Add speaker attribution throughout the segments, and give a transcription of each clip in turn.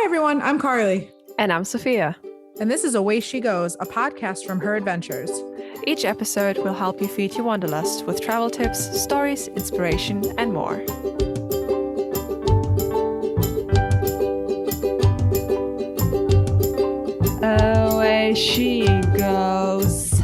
Speaker 1: Hi, everyone. I'm Carli.
Speaker 2: And I'm Sophia.
Speaker 1: And this is Away She Goes, a podcast from her adventures.
Speaker 2: Each episode will help you feed your wanderlust with travel tips, stories, inspiration, and more.
Speaker 1: Away she goes.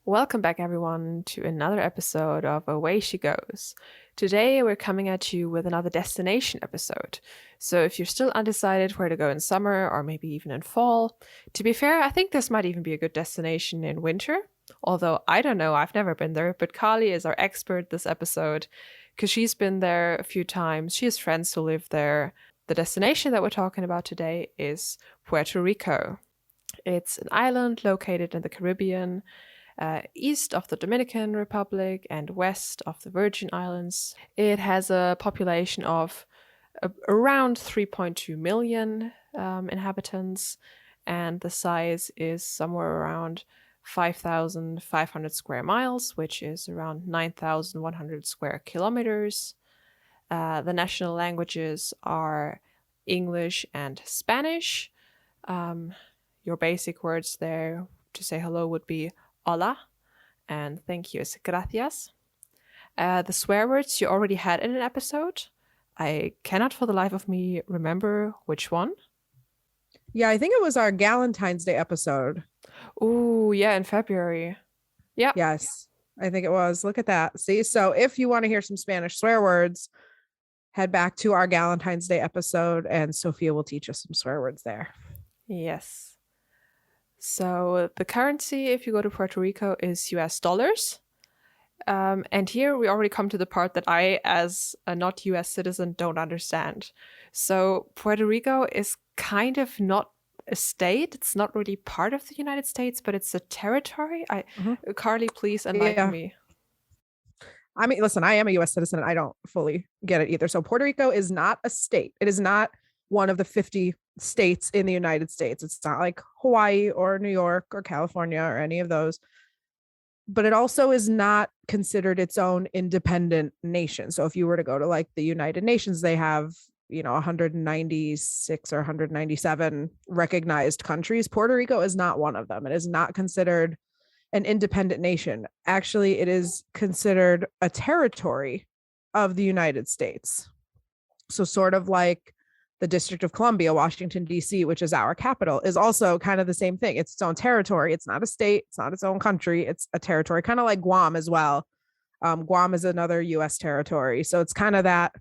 Speaker 2: Welcome back, everyone, to another episode of Away She Goes. Today, we're coming at you with another destination episode. So if you're still undecided where to go in summer or maybe even in fall, to be fair, I think this might even be a good destination in winter. Although I don't know, I've never been there, but Carli is our expert this episode because she's been there a few times. She has friends who live there. The destination that we're talking about today is Puerto Rico. It's an island located in the Caribbean, east of the Dominican Republic and west of the Virgin Islands. It has a population of around 3.2 million inhabitants, and the size is somewhere around 5,500 square miles, which is around 9,100 square kilometers. The national languages are English and Spanish. Your basic words there to say hello would be hola, and thank you is gracias. The swear words you already had in an episode. I cannot for the life of me remember which one.
Speaker 1: Yeah, I think it was our Galentine's Day episode.
Speaker 2: Oh, yeah, in February. Yeah.
Speaker 1: Yes, I think it was. Look at that. See, so if you want to hear some Spanish swear words, head back to our Galentine's Day episode and Sophia will teach us some swear words there.
Speaker 2: Yes. So the currency, if you go to Puerto Rico, is US dollars. And here we already come to the part that I, as a not US citizen, don't understand. So Puerto Rico is kind of not a state. It's not really part of the United States, but it's a territory. Carli, please enlighten me.
Speaker 1: I mean, listen, I am a US citizen and I don't fully get it either. So Puerto Rico is not a state. It is not one of the 50 states in the United States. It's not like Hawaii or New York or California or any of those. But it also is not considered its own independent nation. So if you were to go to like the United Nations, they have, 196 or 197 recognized countries. Puerto Rico is not one of them. It is not considered an independent nation. Actually, it is considered a territory of the United States. So sort of like the District of Columbia, Washington, D.C., which is our capital, is also kind of the same thing. It's its own territory. It's not a state. It's not its own country. It's a territory, kind of like Guam as well. Guam is another U.S. territory. So it's kind of that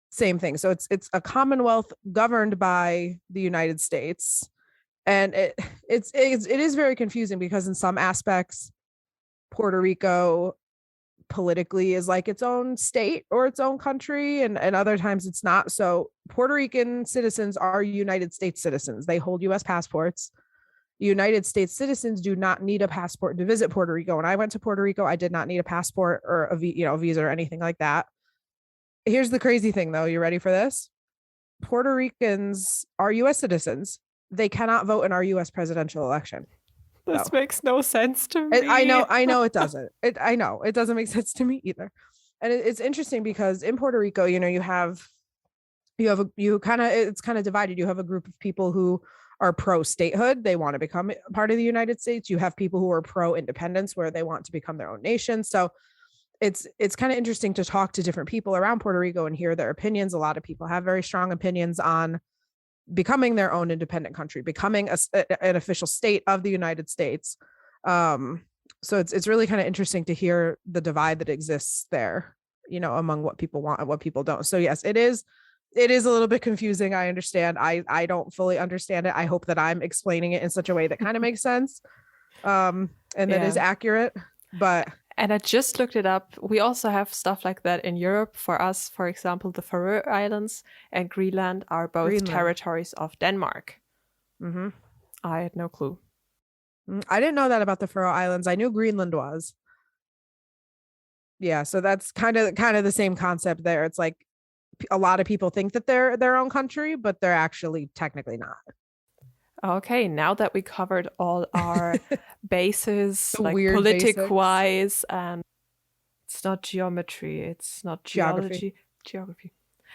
Speaker 1: same thing. So it's a commonwealth governed by the United States. And it is very confusing because in some aspects, Puerto Rico politically is like its own state or its own country, and other times it's not. So Puerto Rican citizens are United States citizens. They hold US passports. United States citizens do not need a passport to visit Puerto Rico. When I went to Puerto Rico, I did not need a passport or a visa or anything like that. Here's the crazy thing though. You ready for this? Puerto Ricans are US citizens. They cannot vote in our US presidential election.
Speaker 2: This makes no sense to me.
Speaker 1: I know it doesn't. I know it doesn't make sense to me either. And it's interesting because in Puerto Rico, it's kind of divided. You have a group of people who are pro statehood. They want to become part of the United States. You have people who are pro independence, where they want to become their own nation. So it's kind of interesting to talk to different people around Puerto Rico and hear their opinions. A lot of people have very strong opinions on becoming their own independent country, becoming an official state of the United States. So it's really kind of interesting to hear the divide that exists there, among what people want and what people don't. So yes, it is a little bit confusing. I understand. I don't fully understand it. I hope that I'm explaining it in such a way that kind of makes sense, and that is accurate.
Speaker 2: And I just looked it up. We also have stuff like that in Europe. For us, for example, the Faroe Islands and Greenland are both territories of Denmark.
Speaker 1: Mm-hmm.
Speaker 2: I had no clue.
Speaker 1: I didn't know that about the Faroe Islands. I knew Greenland was. Yeah, so that's kind of the same concept there. It's like a lot of people think that they're their own country, but they're actually technically not.
Speaker 2: Okay, now that we covered all our bases, like politic-wise, and it's not geometry, it's not geography.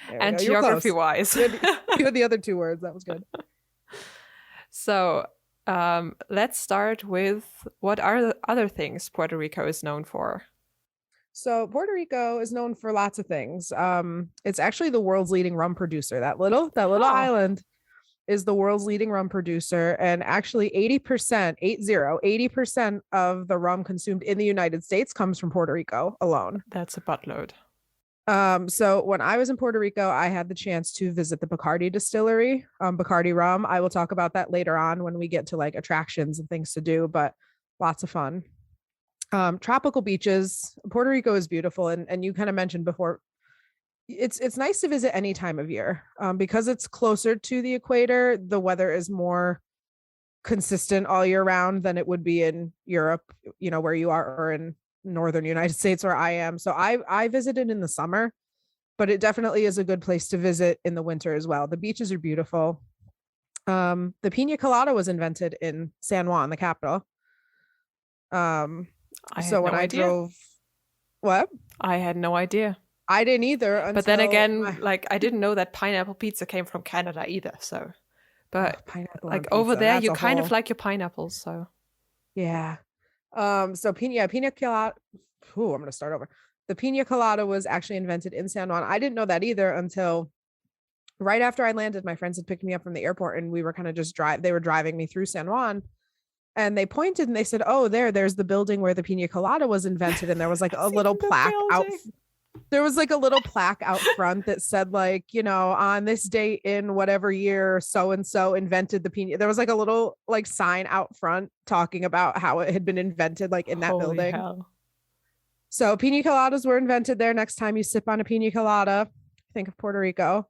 Speaker 1: There we
Speaker 2: And
Speaker 1: go. You were close.
Speaker 2: geography-wise.
Speaker 1: You had the other two words. That was good.
Speaker 2: So let's start with what are the other things Puerto Rico is known for?
Speaker 1: So Puerto Rico is known for lots of things. It's actually the world's leading rum producer. That little
Speaker 2: Oh,
Speaker 1: island is the world's leading rum producer, and actually 80%, 80% of the rum consumed in the United States comes from Puerto Rico alone.
Speaker 2: that's a buttload.
Speaker 1: So when I was in Puerto Rico, I had the chance to visit the Bacardi distillery, Bacardi rum. I will talk about that later on when we get to like attractions and things to do, but lots of fun. Tropical beaches. Puerto Rico is beautiful, and you kind of mentioned before, it's nice to visit any time of year, because it's closer to the equator. The weather is more consistent all year round than it would be in Europe, where you are, or in northern United States where I am. So I visited in the summer, but it definitely is a good place to visit in the winter as well. The beaches are beautiful. The Piña Colada was invented in San Juan, the capital.
Speaker 2: I
Speaker 1: So
Speaker 2: had
Speaker 1: when
Speaker 2: no
Speaker 1: I
Speaker 2: idea.
Speaker 1: drove, what?
Speaker 2: I had no idea.
Speaker 1: I didn't either. Until
Speaker 2: But then again, like I didn't know that pineapple pizza came from Canada either. So, but
Speaker 1: pineapple
Speaker 2: like
Speaker 1: on
Speaker 2: over
Speaker 1: pizza,
Speaker 2: there,
Speaker 1: that's
Speaker 2: you
Speaker 1: a
Speaker 2: kind of
Speaker 1: whole-
Speaker 2: like your pineapples. So
Speaker 1: yeah. So Piña Colada. Ooh, I'm gonna start over. The Piña Colada was actually invented in San Juan. I didn't know that either until right after I landed. My friends had picked me up from the airport, and we were kind of just they were driving me through San Juan, and they pointed and they said, "Oh, there's the building where the Piña Colada was invented." And there was like a little plaque out. There was like a little plaque out front that said, like, on this date in whatever year, so and so invented the Piña. There was like a little like sign out front talking about how it had been invented, like in that
Speaker 2: holy
Speaker 1: building.
Speaker 2: hell.
Speaker 1: So Piña Coladas were invented there. Next time you sip on a Piña Colada, think of Puerto Rico.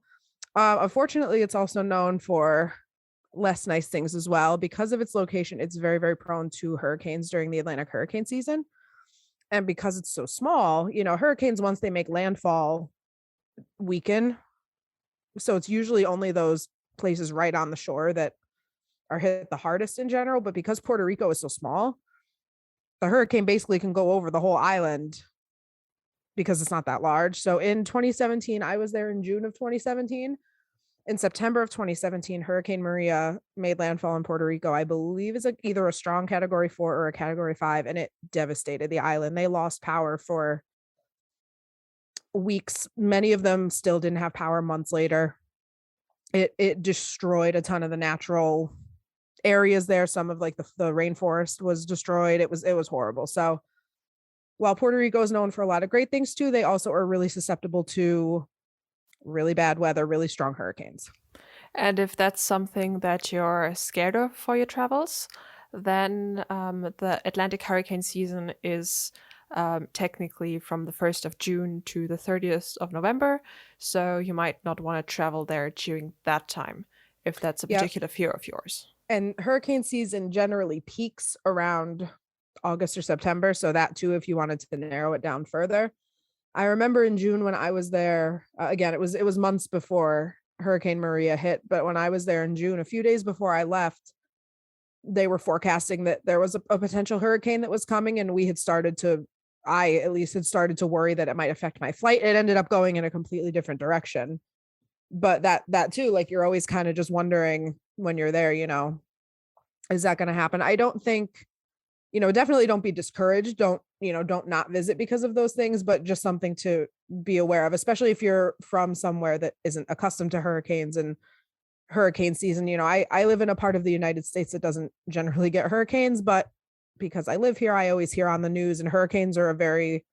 Speaker 1: Unfortunately, it's also known for less nice things as well. Because of its location, it's very, very prone to hurricanes during the Atlantic hurricane season. And because it's so small, hurricanes, once they make landfall, weaken. So it's usually only those places right on the shore that are hit the hardest in general. But because Puerto Rico is so small, the hurricane basically can go over the whole island because it's not that large. So in 2017, I was there in June of 2017. In September of 2017, Hurricane Maria made landfall in Puerto Rico. I believe is either a strong Category 4 or a Category 5, and it devastated the island. They lost power for weeks. Many of them still didn't have power months later. It destroyed a ton of the natural areas there. Some of like the rainforest was destroyed. It was horrible. So while Puerto Rico is known for a lot of great things too, they also are really susceptible to really bad weather, really strong hurricanes.
Speaker 2: And if that's something that you're scared of for your travels, then the Atlantic hurricane season is technically from the 1st of June to the 30th of November. So you might not want to travel there during that time if that's a particular fear of yours.
Speaker 1: And hurricane season generally peaks around August or September. So that too, if you wanted to narrow it down further. I remember in June when I was there, again, it was months before Hurricane Maria hit, but when I was there in June, a few days before I left, they were forecasting that there was a potential hurricane that was coming, and I at least had started to worry that it might affect my flight. It ended up going in a completely different direction. But that too, like you're always kind of just wondering when you're there, is that going to happen? I don't think, definitely don't be discouraged. Don't not visit because of those things, but just something to be aware of, especially if you're from somewhere that isn't accustomed to hurricanes and hurricane season. I live in a part of the United States that doesn't generally get hurricanes, but because I live here, I always hear on the news, and hurricanes are a very,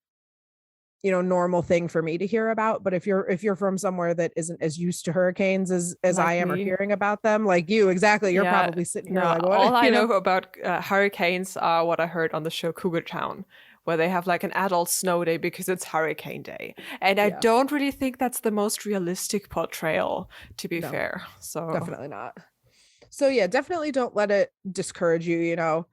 Speaker 1: normal thing for me to hear about. But if you're from somewhere that isn't as used to hurricanes as
Speaker 2: Like
Speaker 1: I am, or
Speaker 2: me.
Speaker 1: hearing about them, like you, exactly, you're probably sitting here like, what?
Speaker 2: All I know about hurricanes are what I heard on the show Cougar Town, where they have like an adult snow day because it's hurricane day. And I don't really think that's the most realistic portrayal, to be fair. So
Speaker 1: definitely not. So yeah, definitely don't let it discourage you.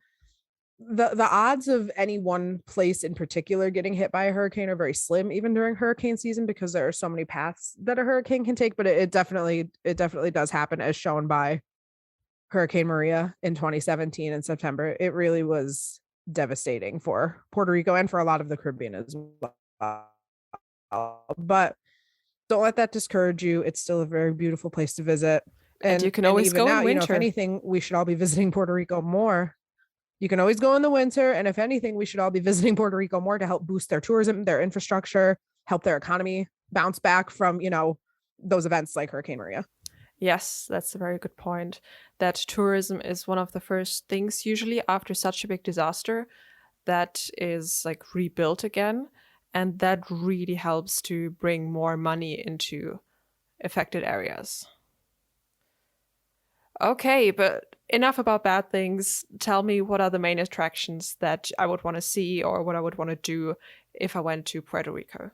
Speaker 1: The odds of any one place in particular getting hit by a hurricane are very slim, even during hurricane season, because there are so many paths that a hurricane can take. But it definitely does happen, as shown by Hurricane Maria in 2017 in September. It really was devastating for Puerto Rico and for a lot of the Caribbean as well. But don't let that discourage you. It's still a very beautiful place to visit.
Speaker 2: And you can
Speaker 1: And
Speaker 2: always
Speaker 1: even
Speaker 2: go in
Speaker 1: now, you know, if
Speaker 2: winter.
Speaker 1: anything, we should all be visiting Puerto Rico more. You can always go in the winter. And if anything, we should all be visiting Puerto Rico more to help boost their tourism, their infrastructure, help their economy bounce back from, you know, those events like Hurricane Maria.
Speaker 2: Yes, that's a very good point. That tourism is one of the first things usually after such a big disaster that is like rebuilt again. And that really helps to bring more money into affected areas. Okay, but enough about bad things. Tell me, what are the main attractions that I would want to see or what I would want to do if I went to Puerto Rico?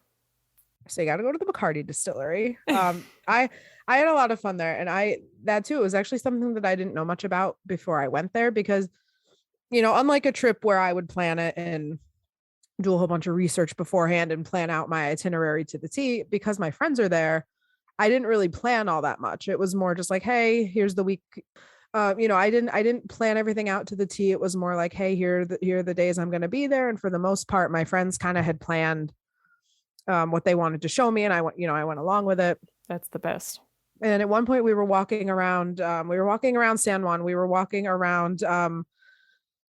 Speaker 1: So you got to go to the Bacardi distillery. I had a lot of fun there, and that too was actually something that I didn't know much about before I went there because, you know, unlike a trip where I would plan it and do a whole bunch of research beforehand and plan out my itinerary to the T, because my friends are there, I didn't really plan all that much. It was more just like, hey, here's the week. You know, I didn't plan everything out to the T. It was more like, hey, here are the days I'm going to be there, and for the most part, my friends kind of had planned what they wanted to show me, and I went along with it.
Speaker 2: That's the best.
Speaker 1: And at one point, we were walking around. We were walking around San Juan. We were walking around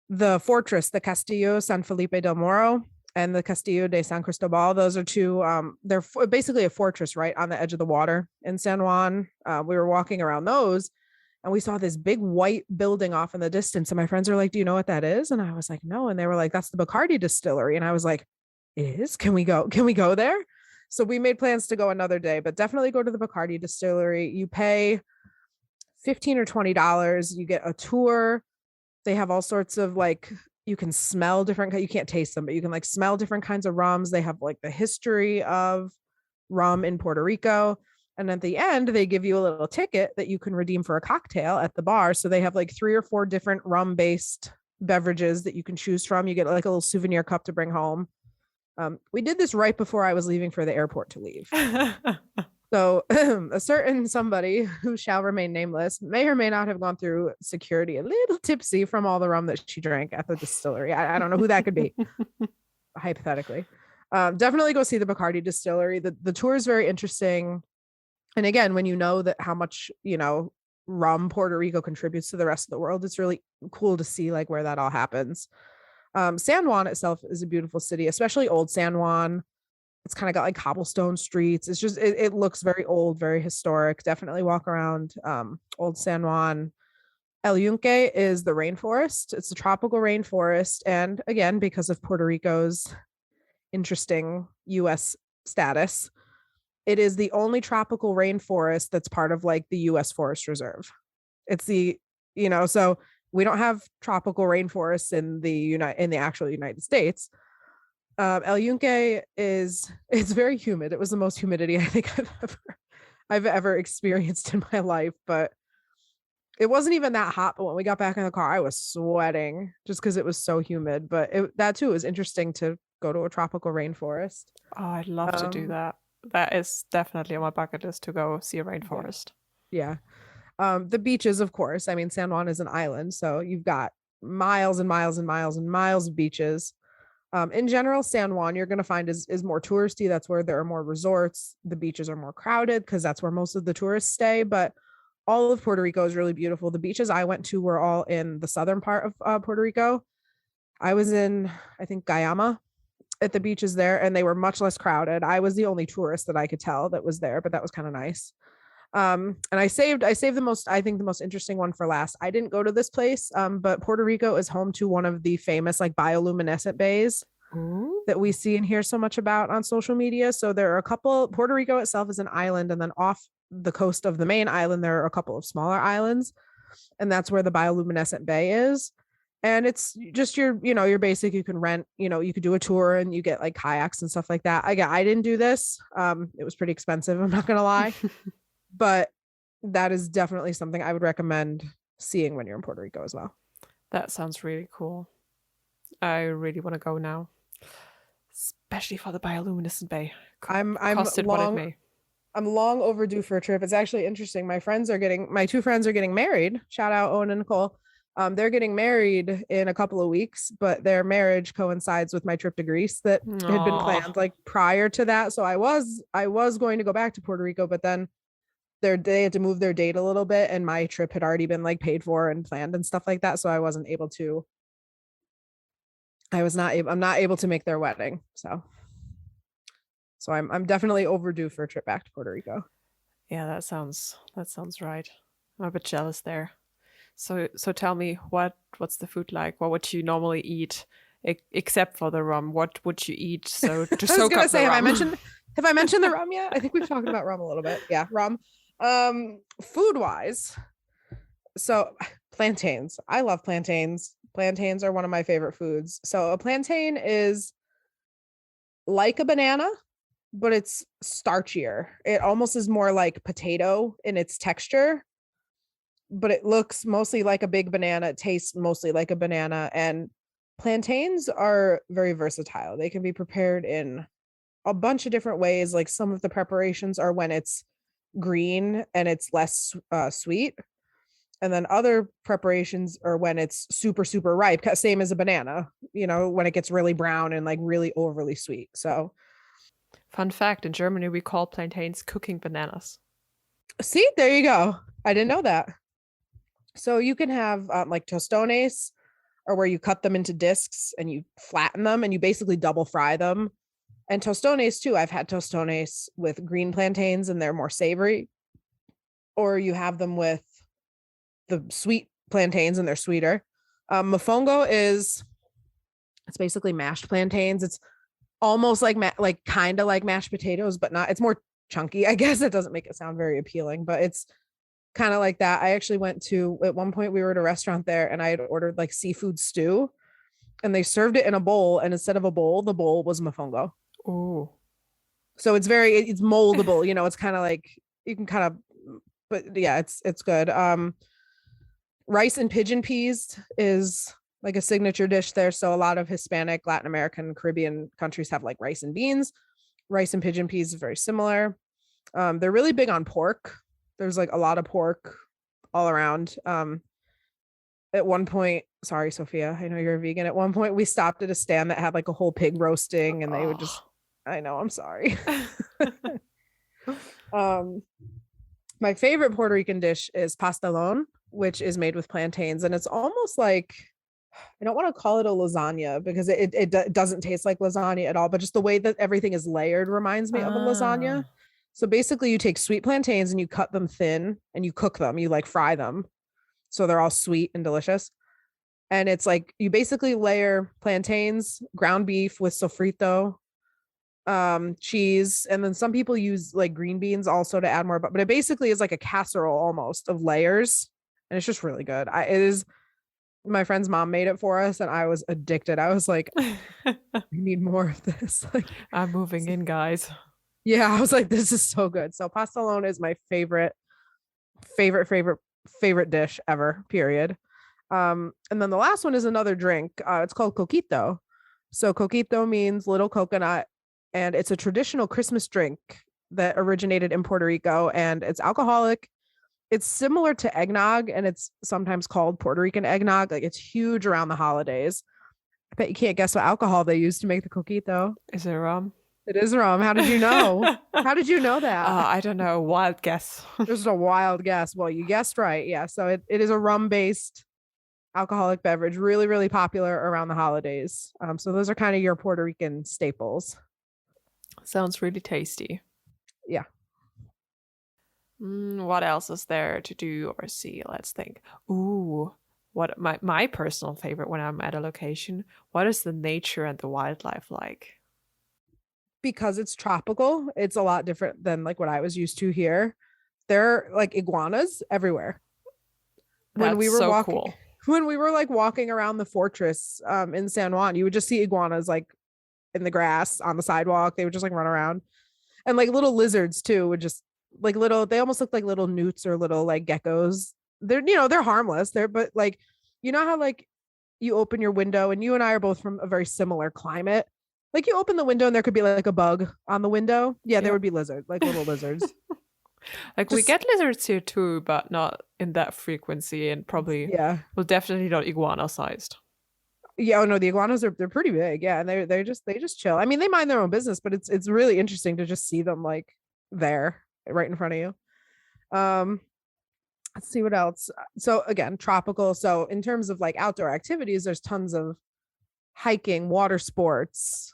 Speaker 1: the fortress, the Castillo San Felipe del Moro and the Castillo de San Cristobal. Those are two. They're basically a fortress right on the edge of the water in San Juan. We were walking around those, and we saw this big white building off in the distance. And my friends were like, "Do you know what that is?" And I was like, "No." And they were like, "That's the Bacardi distillery." And I was like, "It is? Can we go? Can we go there?" So we made plans to go another day, but definitely go to the Bacardi distillery. You pay $15 or $20. You get a tour. They have all sorts of like, you can smell different, you can't taste them, but you can like smell different kinds of rums. They have like the history of rum in Puerto Rico. And at the end, they give you a little ticket that you can redeem for a cocktail at the bar. So they have like 3 or 4 different rum based beverages that you can choose from. You get like a little souvenir cup to bring home. We did this right before I was leaving for the airport to leave. So a certain somebody who shall remain nameless may or may not have gone through security a little tipsy from all the rum that she drank at the distillery. I don't know who that could be, hypothetically. Definitely go see the Bacardi distillery. The tour is very interesting. And again, when you know that how much, you know, rum Puerto Rico contributes to the rest of the world, it's really cool to see like where that all happens. San Juan itself is a beautiful city, especially old San Juan. It's kind of got like cobblestone streets. It's just, it looks very old, very historic. Definitely walk around old San Juan. El Yunque is the rainforest. It's a tropical rainforest. And again, because of Puerto Rico's interesting US status, it is the only tropical rainforest that's part of like the US Forest Reserve. It's the, you know, so we don't have tropical rainforests in the actual United States. El Yunque it's very humid. It was the most humidity I think I've ever experienced in my life, but it wasn't even that hot. But when we got back in the car, I was sweating just because it was so humid. But that too was interesting to go to a tropical rainforest.
Speaker 2: Oh, I'd love to do that. That is definitely on my bucket list to go see a rainforest.
Speaker 1: Yeah. The beaches, of course. I mean, San Juan is an island, so you've got miles and miles and miles and miles of beaches. In general, San Juan you're going to find is more touristy. That's where there are more resorts. The beaches are more crowded because that's where most of the tourists stay. But all of Puerto Rico is really beautiful. The beaches I went to were all in the southern part of Puerto Rico. I was in, I think, Guayama at the beaches there, and they were much less crowded. I was the only tourist that I could tell that was there, but that was kind of nice. And I saved the most interesting one for last. I didn't go to this place, but Puerto Rico is home to one of the famous like bioluminescent bays that we see and hear so much about on social media. So there are a couple. Puerto Rico itself is an island, and then off the coast of the main island there are a couple of smaller islands, and that's where the bioluminescent bay is. And it's just your basic, you can rent, you could do a tour and you get like kayaks and stuff like that. I didn't do this. It was pretty expensive, I'm not gonna lie. But that is definitely something I would recommend seeing when you're in Puerto Rico as well.
Speaker 2: That sounds really cool. I really want to go now, especially for the bioluminescent bay.
Speaker 1: I'm long overdue for a trip. It's actually interesting. My 2 friends are getting married. Shout out Owen and Nicole. They're getting married in a couple of weeks, but their marriage coincides with my trip to Greece that had been
Speaker 2: Aw.
Speaker 1: planned like prior to that. So I was going to go back to Puerto Rico, but then they had to move their date a little bit, and my trip had already been like paid for and planned and stuff like that. So I wasn't able to. I'm not able to make their wedding. So I'm definitely overdue for a trip back to Puerto Rico.
Speaker 2: Yeah, that sounds right. I'm a bit jealous there. So tell me, what's the food like? What would you normally eat, except for the rum? What would you eat so to
Speaker 1: I was
Speaker 2: soak
Speaker 1: gonna
Speaker 2: up
Speaker 1: say,
Speaker 2: the
Speaker 1: have I
Speaker 2: rum?
Speaker 1: mentioned the rum yet? I think we've talked about rum a little bit. Yeah, rum. Food wise, so plantains. I love plantains. Plantains are one of my favorite foods. So a plantain is like a banana, but it's starchier. It almost is more like potato in its texture, but it looks mostly like a big banana. It tastes mostly like a banana. And plantains are very versatile. They can be prepared in a bunch of different ways. Like some of the preparations are when it's green and it's less sweet. And then other preparations are when it's super, super ripe, same as a banana, when it gets really brown and like really overly sweet. So,
Speaker 2: Fun fact: in Germany, we call plantains cooking bananas.
Speaker 1: see, there you go. I didn't know that. So you can have like tostones, or where you cut them into discs and you flatten them and you basically double fry them. And tostones too. I've had tostones with green plantains and they're more savory. Or you have them with the sweet plantains and they're sweeter. Mofongo it's basically mashed plantains. It's almost like like kind of like mashed potatoes, but not. It's more chunky. I guess it doesn't make it sound very appealing, but it's kind of like that. I actually went to at one point we were at a restaurant there and I had ordered like seafood stew and they served it in a bowl, and instead of a bowl, the bowl was mofongo.
Speaker 2: Oh,
Speaker 1: So it's moldable, it's kind of like you can kind of, but yeah, it's good. Rice and pigeon peas is like a signature dish there. So a lot of Hispanic, Latin American, Caribbean countries have like rice and beans. Rice and pigeon peas is very similar. They're really big on pork. There's like a lot of pork all around. At one point, sorry, Sophia, I know you're a vegan. At one point, we stopped at a stand that had like a whole pig roasting, and they would just, I know, I'm sorry. My favorite Puerto Rican dish is pastelón, which is made with plantains, and it's almost like, I don't want to call it a lasagna because it doesn't taste like lasagna at all, but just the way that everything is layered reminds me of a lasagna. So basically you take sweet plantains and you cut them thin and you cook them, you like fry them. So they're all sweet and delicious. And it's like you basically layer plantains, ground beef with sofrito, cheese, and then some people use like green beans also to add more, but it basically is like a casserole almost of layers, and it's just really good. It is. My friend's mom made it for us, and I was addicted. I was like, I need more of this. Like,
Speaker 2: I'm moving in, guys.
Speaker 1: yeah, I was like, this is so good. So pastelón is my favorite, favorite, favorite, favorite dish ever. Period. And then the last one is another drink. It's called coquito. So coquito means little coconut, and it's a traditional Christmas drink that originated in Puerto Rico, and it's alcoholic. It's similar to eggnog, and it's sometimes called Puerto Rican eggnog. Like it's huge around the holidays. I bet you can't guess what alcohol they use to make the coquito.
Speaker 2: Is it rum?
Speaker 1: It is rum. How did you know? How did you know that?
Speaker 2: I don't know. Wild guess.
Speaker 1: Just a wild guess. Well, you guessed right. Yeah. So it is a rum-based alcoholic beverage, really, really popular around the holidays. So those are kind of your Puerto Rican staples.
Speaker 2: Sounds really tasty.
Speaker 1: Yeah.
Speaker 2: What else is there to do or see? Let's think. Ooh, what my personal favorite when I'm at a location. What is the nature and the wildlife like?
Speaker 1: Because it's tropical, it's a lot different than like what I was used to here. There are like iguanas everywhere.
Speaker 2: That's so cool.
Speaker 1: When we were like walking around the fortress in San Juan, you would just see iguanas like in the grass on the sidewalk. They would just like run around, and like little lizards too would just like they almost look like little newts or little like geckos. They're harmless. But like, how like you open your window, and you and I are both from a very similar climate. Like you open the window and there could be like a bug on the window. Yeah, there would be like little lizards.
Speaker 2: Like we
Speaker 1: Just
Speaker 2: get lizards here too, but not in that frequency, and probably
Speaker 1: yeah.
Speaker 2: well, definitely not iguana sized.
Speaker 1: Yeah, oh no, the iguanas are they're pretty big. Yeah, and they just chill. I mean, they mind their own business, but it's really interesting to just see them like there right in front of you. Um, let's see what else. So again, tropical. So in terms of like outdoor activities, there's tons of hiking, water sports,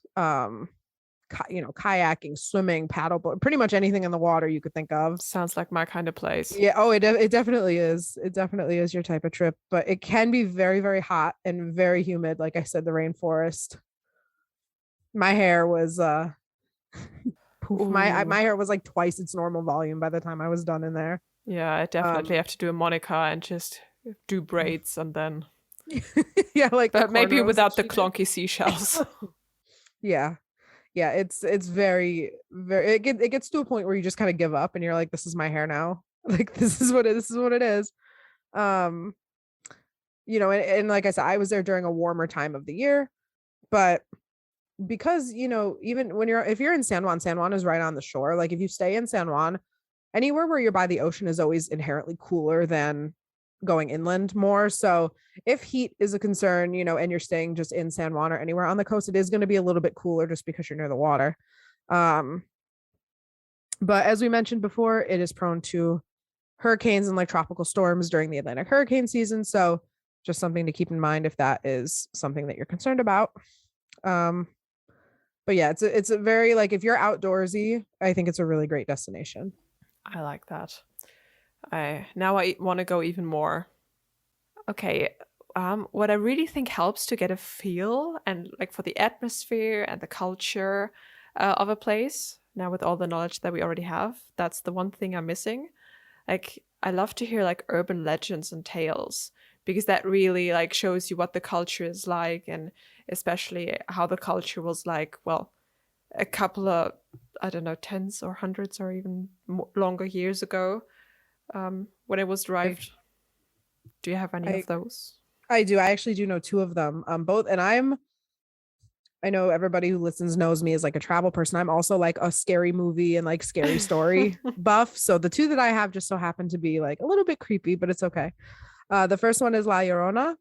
Speaker 1: kayaking, swimming, paddleboard, pretty much anything in the water you could think of.
Speaker 2: Sounds like my kind of place.
Speaker 1: Yeah, oh, it definitely is. It definitely is your type of trip, but it can be very, very hot and very humid. Like I said, the rainforest. My hair was poof. My
Speaker 2: Ooh.
Speaker 1: hair was like twice its normal volume by the time I was done in there.
Speaker 2: Yeah, I definitely
Speaker 1: Um,
Speaker 2: have to do a Monica and just do braids and then,
Speaker 1: yeah, like the
Speaker 2: but maybe
Speaker 1: cornrows that
Speaker 2: without the
Speaker 1: she did.
Speaker 2: clunky seashells.
Speaker 1: Yeah, yeah, it's very, very. It gets to a point where you just kind of give up and you're like, this is my hair now. Like this is what it is. Um, and like I said, I was there during a warmer time of the year, but because even when if you're in San Juan is right on the shore. Like if you stay in San Juan, anywhere where you're by the ocean is always inherently cooler than going inland more. So if heat is a concern, and you're staying just in San Juan or anywhere on the coast, it is going to be a little bit cooler just because you're near the water. um but as we mentioned before, it is prone to hurricanes and like tropical storms during the Atlantic hurricane season. So just something to keep in mind if that is something that you're concerned about. um but yeah, it's a very, like, if you're outdoorsy, I think it's a really great destination.
Speaker 2: I like that. I want to go even more. Okay, what I really think helps to get a feel and like for the atmosphere and the culture of a place. Now, with all the knowledge that we already have, that's the one thing I'm missing. Like, I love to hear like urban legends and tales because that really like shows you what the culture is like, and especially how the culture was like. Well, a couple of, I don't know, tens or hundreds or even longer years ago, when it was
Speaker 1: I
Speaker 2: derived. Do you have any
Speaker 1: I
Speaker 2: of those?
Speaker 1: I do. I actually do know two of them. Both, and I know everybody who listens knows me as like a travel person. I'm also like a scary movie and like scary story buff. So the two that I have just so happen to be like a little bit creepy, but it's okay. The first one is La Llorona.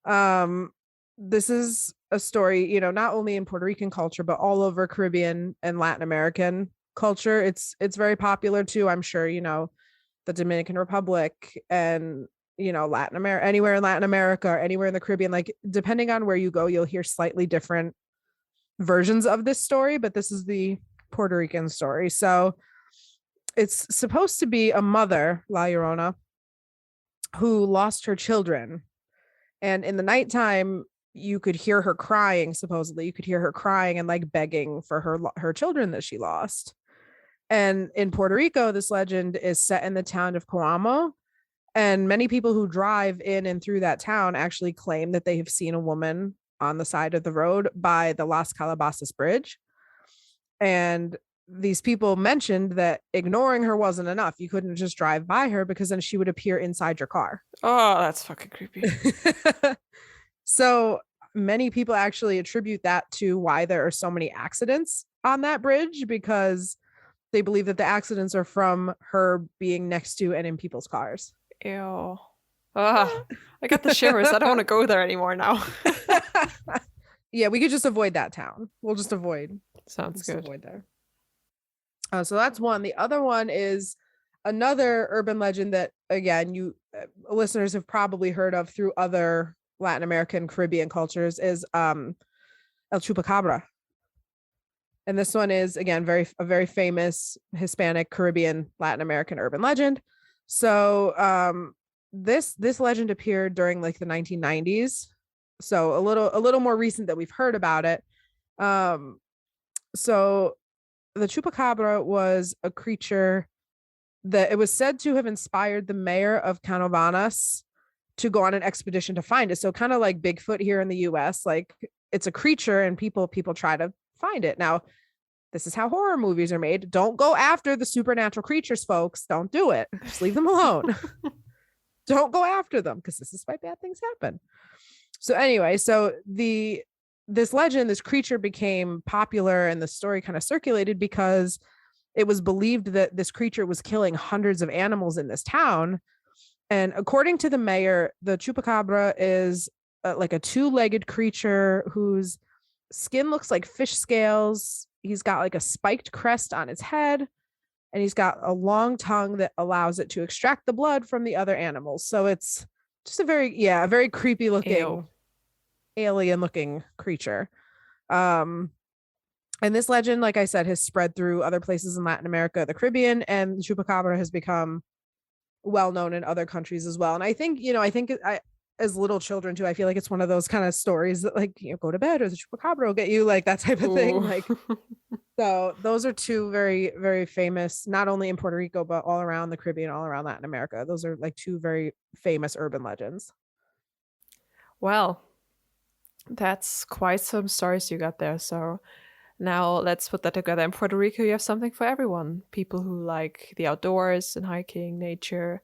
Speaker 1: Um, this is a story, not only in Puerto Rican culture, but all over Caribbean and Latin American culture. It's very popular too. I'm sure, the Dominican Republic and Latin America, anywhere in Latin America or anywhere in the Caribbean, like depending on where you go, you'll hear slightly different versions of this story, but this is the Puerto Rican story. So it's supposed to be a mother, La Llorona, who lost her children. And in the nighttime, you could hear her crying, supposedly. You could hear her crying and like begging for her children that she lost. And in Puerto Rico, this legend is set in the town of Coamo. And many people who drive in and through that town actually claim that they have seen a woman on the side of the road by the Las Calabasas Bridge. And these people mentioned that ignoring her wasn't enough. You couldn't just drive by her because then she would appear inside your car.
Speaker 2: Oh, that's fucking creepy.
Speaker 1: So many people actually attribute that to why there are so many accidents on that bridge, because they believe that the accidents are from her being next to and in people's cars.
Speaker 2: Ew. Ah, I got the shivers. I don't want to go there anymore now.
Speaker 1: Yeah, we could just avoid that town. We'll just avoid.
Speaker 2: Sounds good.
Speaker 1: Avoid there. So that's one. The other one is another urban legend that, again, you listeners have probably heard of through other Latin American, Caribbean cultures, is El Chupacabra. And this one is, again, a very famous Hispanic, Caribbean, Latin American urban legend. So this legend appeared during like the 1990s. So a little more recent that we've heard about it. So the Chupacabra was a creature that it was said to have inspired the mayor of Canovanas to go on an expedition to find it. So kind of like Bigfoot here in the US, like it's a creature and people try to find it. Now, this is how horror movies are made. Don't go after the supernatural creatures, folks. Don't do it. Just leave them alone. Don't go after them, because this is why bad things happen. So anyway, this legend, this creature became popular and the story kind of circulated because it was believed that this creature was killing hundreds of animals in this town. And according to the mayor, the chupacabra is like a two-legged creature whose skin looks like fish scales. He's got like a spiked crest on his head, and he's got a long tongue that allows it to extract the blood from the other animals. So it's just a very creepy looking alien looking creature. And this legend, like I said, has spread through other places in Latin America, the Caribbean, and the chupacabra has become well known in other countries as well. And I think, as little children too, I feel like it's one of those kind of stories that, like, go to bed or the chupacabra will get you, like that type of thing. Like, so those are two very, very famous, not only in Puerto Rico, but all around the Caribbean, all around Latin America. Those are like two very famous urban legends.
Speaker 2: Well, that's quite some stories you got there. So now let's put that together. In Puerto Rico, you have something for everyone. People who like the outdoors and hiking, nature.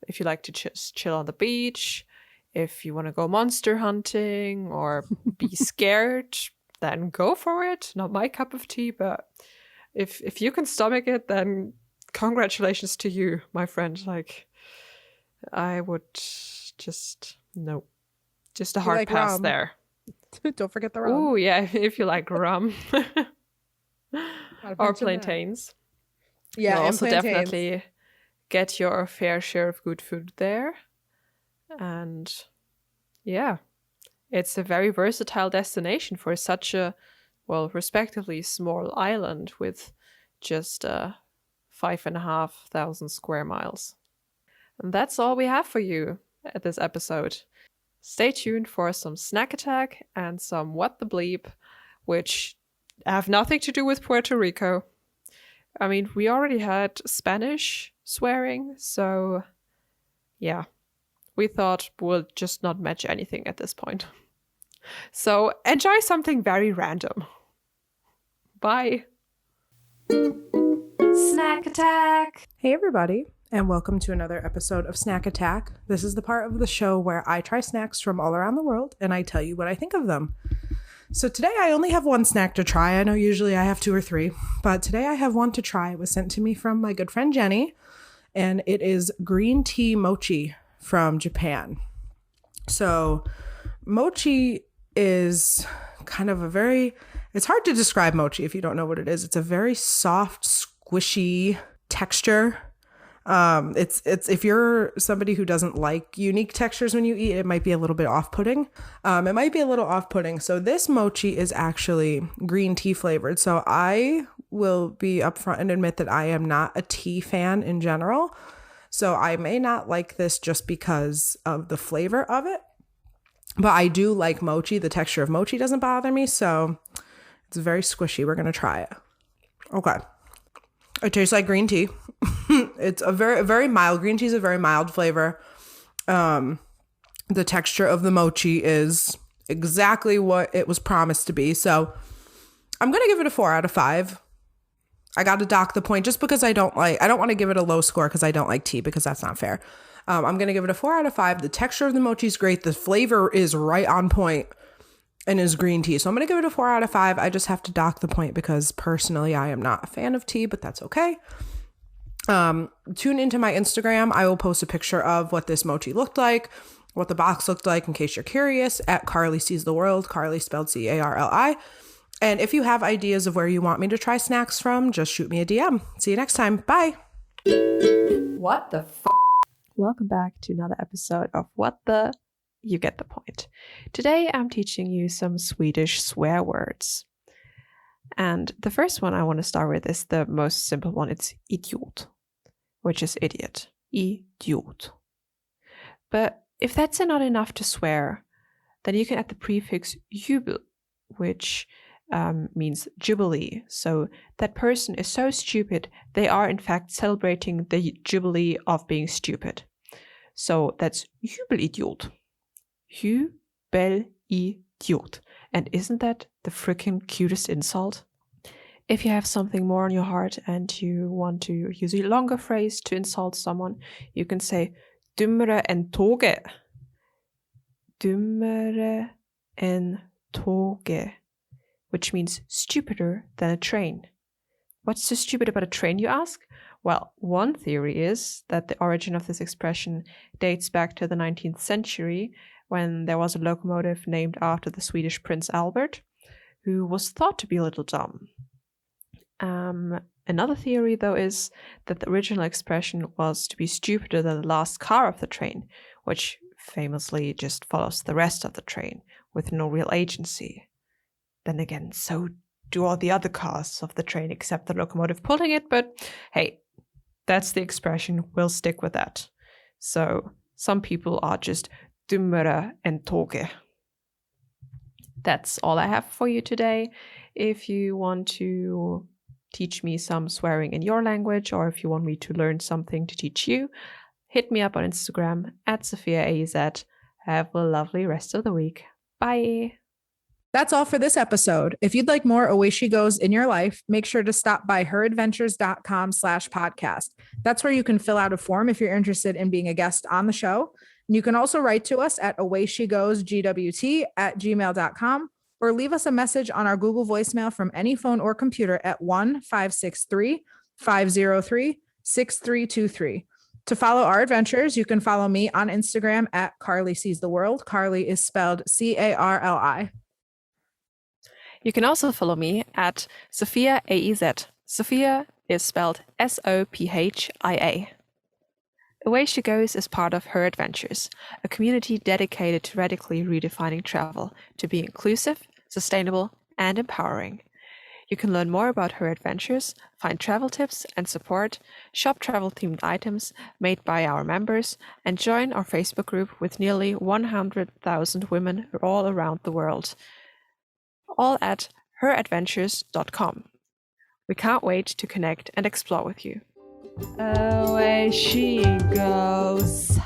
Speaker 2: If you like to just chill on the beach, if you want to go monster hunting or be scared, then go for it. Not my cup of tea, but if you can stomach it, then congratulations to you, my friend. Like, I would just a hard like pass rum. There.
Speaker 1: Don't forget the rum.
Speaker 2: Oh yeah, if you like rum or plantains.
Speaker 1: Yeah,
Speaker 2: you'll also plantains. Definitely get your fair share of good food there. And yeah, it's a very versatile destination for such a, well, respectively small island with just 5,500 square miles. And that's all we have for you at this episode. Stay tuned for some snack attack and some what the bleep, which have nothing to do with Puerto Rico. I mean, we already had Spanish swearing, so yeah, we thought we'll just not match anything at this point. So enjoy something very random. Bye. Snack attack.
Speaker 1: Hey everybody, and welcome to another episode of Snack Attack. This is the part of the show where I try snacks from all around the world and I tell you what I think of them. So today I only have one snack to try. I know usually I have two or three, but today I have one to try. It was sent to me from my good friend Jenny, and it is green tea mochi from Japan. So mochi is kind of it's hard to describe mochi if you don't know what it is. It's a very soft, squishy texture. It's if you're somebody who doesn't like unique textures when you eat, it might be a little bit off-putting. So this mochi is actually green tea flavored. So I will be upfront and admit that I am not a tea fan in general. So I may not like this just because of the flavor of it, but I do like mochi. The texture of mochi doesn't bother me. So it's very squishy. We're going to try it. Okay. It tastes like green tea. It's a very mild. Green tea is a very mild flavor. The texture of the mochi is exactly what it was promised to be. So I'm going to give it a 4 out of 5. I got to dock the point just because I don't want to give it a low score because I don't like tea, because that's not fair. I'm going to give it a 4 out of 5. The texture of the mochi is great. The flavor is right on point and is green tea. So I'm going to give it a 4 out of 5. I just have to dock the point because personally I am not a fan of tea, but that's okay. Tune into my Instagram. I will post a picture of what this mochi looked like, what the box looked like, in case you're curious, at Carli Sees the World, Carli spelled Carli. And if you have ideas of where you want me to try snacks from, just shoot me a DM. See you next time. Bye.
Speaker 2: What the Welcome back to another episode of What the... You get the point. Today I'm teaching you some Swedish swear words. And the first one I want to start with is the most simple one. It's idiot, which is idiot. Idiot. But if that's not enough to swear, then you can add the prefix jubel, which means jubilee. So that person is so stupid, they are in fact celebrating the jubilee of being stupid. So that's jubelidiot. Jubelidiot. And isn't that the freaking cutest insult? If you have something more on your heart and you want to use a longer phrase to insult someone, you can say dummere än tåget. Dummere än tåget, which means stupider than a train. What's so stupid about a train, you ask? Well, one theory is that the origin of this expression dates back to the 19th century when there was a locomotive named after the Swedish Prince Albert, who was thought to be a little dumb. Another theory, though, is that the original expression was to be stupider than the last car of the train, which famously just follows the rest of the train with no real agency. Then again, so do all the other cars of the train except the locomotive pulling it, but hey, that's the expression, we'll stick with that. So some people are just dummere än tåget. That's all I have for you today. If you want to teach me some swearing in your language, or if you want me to learn something to teach you, hit me up on Instagram @SophiaAZ. Have a lovely rest of the week. Bye.
Speaker 1: That's all for this episode. If you'd like more Away She Goes in your life, make sure to stop by heradventures.com/podcast. That's where you can fill out a form if you're interested in being a guest on the show. And you can also write to us at awayshegosgwt@gmail.com or leave us a message on our Google voicemail from any phone or computer at 1-563-503-6323. To follow our adventures, you can follow me on Instagram at Carli Sees the World. Carli is spelled Carli.
Speaker 2: You can also follow me at Sophia AEZ. Sophia is spelled SOPHIA. Away She Goes is part of Her Adventures, a community dedicated to radically redefining travel to be inclusive, sustainable, and empowering. You can learn more about Her Adventures, find travel tips and support, shop travel-themed items made by our members, and join our Facebook group with nearly 100,000 women all around the world. All at heradventures.com. We can't wait to connect and explore with you. Away she goes.